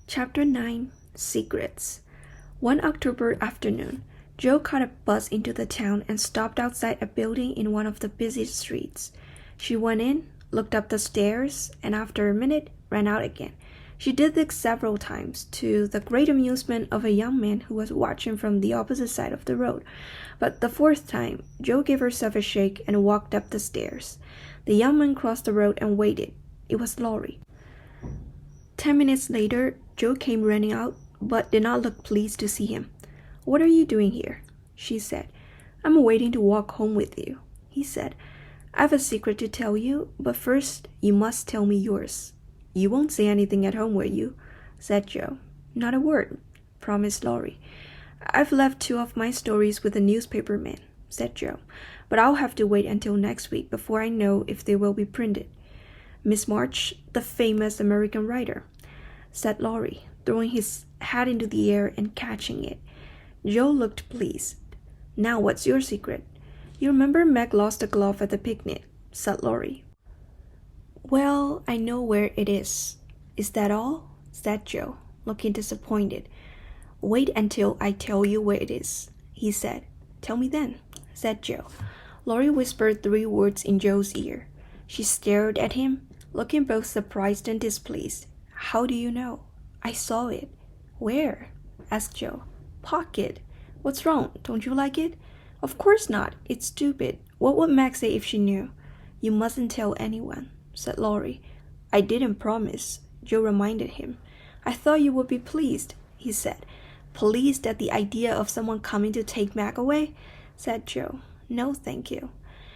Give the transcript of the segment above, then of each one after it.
Chapter 9 Secrets. One October afternoon, Jo caught a bus into the town and stopped outside a building in one of the busy streets. She went in, looked up the stairs, and after a minute ran out again. She did this several times, to the great amusement of a young man who was watching from the opposite side of the road. But the fourth time, Jo gave herself a shake and walked up the stairs. The young man crossed the road and waited. It was Laurie. 10 minutes later, Jo came running out, but did not look pleased to see him. "What are you doing here?" she said. "I'm waiting to walk home with you," he said. "I have a secret to tell you, but first you must tell me yours." "You won't say anything at home, will you?" said Jo. "Not a word," promised Laurie. "I've left 2 of my stories with the newspaper man," said Jo, "but I'll have to wait until next week before I know if they will be printed." "Miss March, the famous American writer," said Laurie, throwing his hat into the air and catching it. Jo looked pleased. "Now what's your secret?" "You remember Meg lost a glove at the picnic," said Laurie. "Well, I know where it is." "Is that all?" said Jo, looking disappointed. "Wait until I tell you where it is," he said. "Tell me then," said Jo. Laurie whispered 3 words in Jo's ear. She stared at him, looking both surprised and displeased. "How do you know?" "I saw it." "Where?" asked Jo. "Pocket." "What's wrong? Don't you like it?" "Of course not. It's stupid. What would Meg say if she knew?" "You mustn't tell anyone," said Laurie. "I didn't promise," Jo reminded him. "I thought you would be pleased," he said. "Pleased at the idea of someone coming to take Meg away?" said Jo. "No, thank you."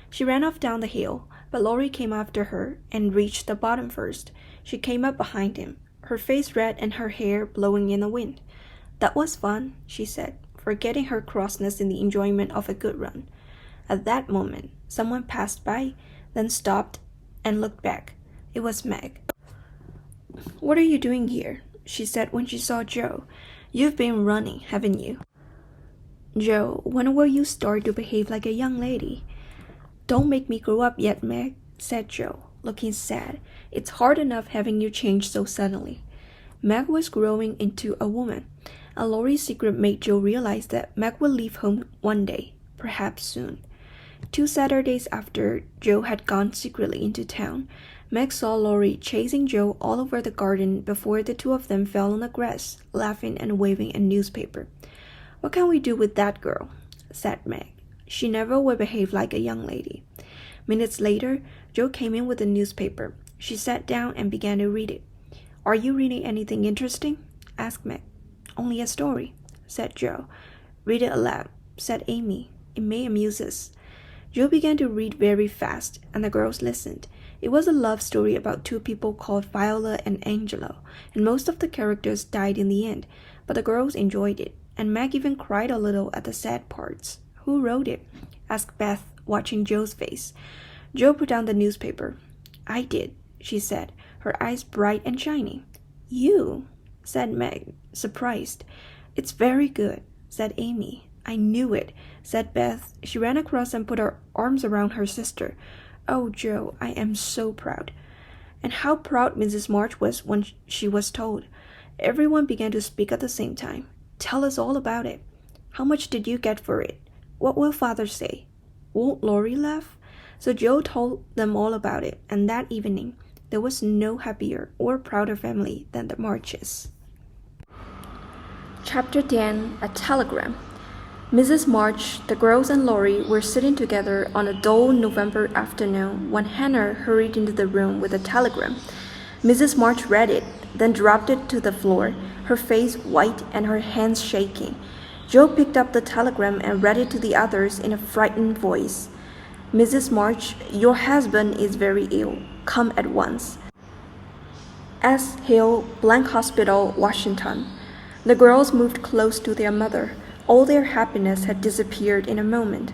She ran off down the hill, but Laurie came after her and reached the bottom first. She came up behind him, her face red and her hair blowing in the wind. "That was fun," she said, forgetting her crossness in the enjoyment of a good run. At that moment, someone passed by, then stopped and looked back. It was Meg. "What are you doing here?" she said when she saw Jo. "You've been running, haven't you?" "Jo, when will you start to behave like a young lady?" "Don't make me grow up yet, Meg," said Jo, looking sad. "It's hard enough having you change so suddenly." Meg was growing into a woman, and Laurie's secret made Jo realize that Meg would leave home one day, perhaps soon. 2 Saturdays after Jo had gone secretly into town, Meg saw Laurie chasing Jo all over the garden before the 2 of them fell on the grass, laughing and waving a newspaper. "What can we do with that girl?" said Meg. "She never will behave like a young lady." Minutes later, Jo came in with the newspaper. She sat down and began to read it. "Are you reading anything interesting?" asked Meg. "Only a story," said Jo. "Read it aloud," said Amy. "It may amuse us." Jo began to read very fast, and the girls listened. It was a love story about 2 people called Viola and Angelo, and most of the characters died in the end, but the girls enjoyed it, and Meg even cried a little at the sad parts. "Who wrote it?" asked Beth, watching Jo's face. Jo put down the newspaper. "I did," she said, her eyes bright and shining. "You?" said Meg, surprised. "It's very good," said Amy. "I knew it," said Beth. She ran across and put her arms around her sister. "Oh, Jo, I am so proud." And how proud Mrs. March was when she was told. Everyone began to speak at the same time. "Tell us all about it. How much did you get for it? What will Father say? Won't Laurie laugh?" So Jo told them all about it, and that evening there was no happier or prouder family than the Marches. Chapter 10 A Telegram. Mrs. March, the girls, and Laurie were sitting together on a dull November afternoon when Hannah hurried into the room with a telegram. Mrs. March read it, then dropped it to the floor, her face white and her hands shaking. Jo picked up the telegram and read it to the others in a frightened voice. "Mrs. March, your husband is very ill. Come at once. S. Hill, Blank Hospital, Washington." The girls moved close to their mother. All their happiness had disappeared in a moment.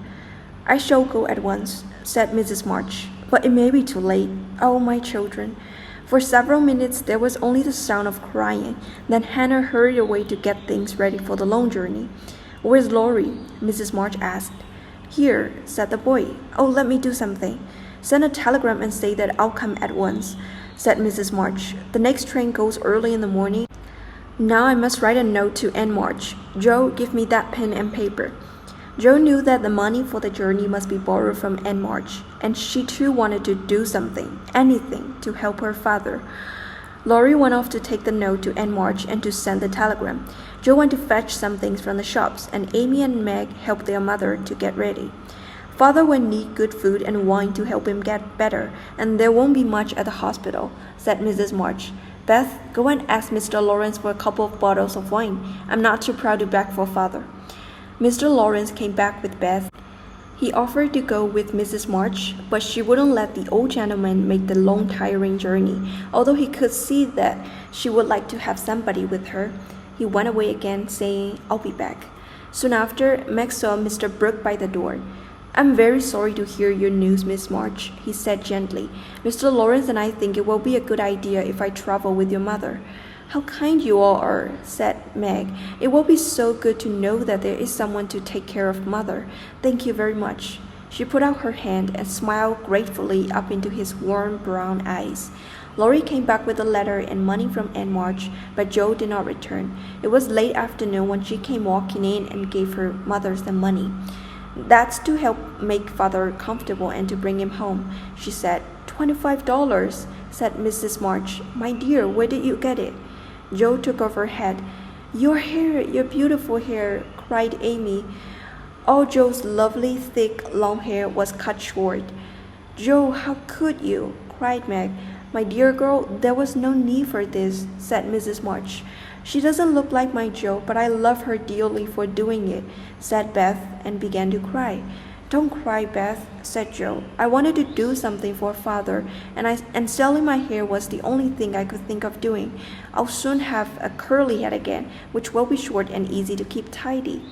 "I shall go at once," said Mrs. March, "but it may be too late. Oh, my children." For several minutes there was only the sound of crying. Then Hannah hurried away to get things ready for the long journey. "Where's Laurie?" Mrs. March asked. "Here," said the boy. "Oh, let me do something." Send a telegram and say that I'll come at once, said Mrs. March. The next train goes early in the morning. Now I must write a note to Aunt March. Joe, give me that pen and paper. Joe knew that the money for the journey must be borrowed from Aunt March, and she too wanted to do something, anything, to help her father. Laurie went off to take the note to Aunt March and to send the telegram. Joe went to fetch some things from the shops, and Amy and Meg helped their mother to get ready. Father will need good food and wine to help him get better, and there won't be much at the hospital, said Mrs. March. Beth, go and ask Mr. Lawrence for a couple of bottles of wine. I'm not too proud to beg for Father. Mr. Lawrence came back with Beth. He offered to go with Mrs. March, but she wouldn't let the old gentleman make the long, tiring journey, although he could see that she would like to have somebody with her. He went away again, saying, I'll be back. Soon after, Meg saw Mr. Brooke by the door. I'm very sorry to hear your news, Miss March, he said gently. Mr. Lawrence and I think it will be a good idea if I travel with your mother. How kind you all are, said Meg. It will be so good to know that there is someone to take care of Mother. Thank you very much. She put out her hand and smiled gratefully up into his warm brown eyes. Laurie came back with a letter and money from Aunt March, but Joe did not return. It was late afternoon when she came walking in and gave her mother some money. That's to help make Father comfortable and to bring him home, she said. $25, said Mrs. March. My dear, where did you get it? Joe took off her hat. Your hair, your beautiful hair, cried Amy. All Joe's lovely, thick, long hair was cut short. Joe, how could you? Cried Meg. My dear girl, there was no need for this, said Mrs. March. She doesn't look like my Joe, but I love her dearly for doing it, said Beth, and began to cry. Don't cry, Beth, said Joe. I wanted to do something for Father, and selling my hair was the only thing I could think of doing. I'll soon have a curly head again, which will be short and easy to keep tidy.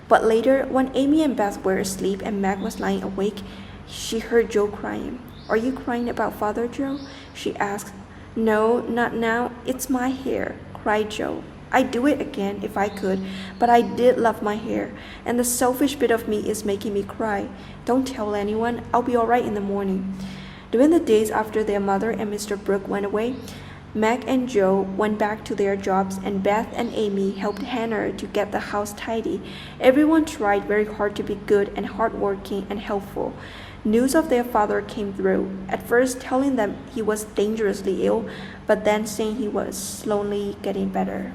But later, when Amy and Beth were asleep and Meg was lying awake, she heard Joe crying. Are you crying about Father, Joe? She asked. No, not now. It's my hair, cried Joe. I'd do it again if I could, but I did love my hair, and the selfish bit of me is making me cry. Don't tell anyone. I'll be all right in the morning. During the days after their mother and Mr. Brooke went away, Meg and Joe went back to their jobs, and Beth and Amy helped Hannah to get the house tidy. Everyone tried very hard to be good and hardworking and helpful. News of their father came through, at first telling them he was dangerously ill, but then saying he was slowly getting better.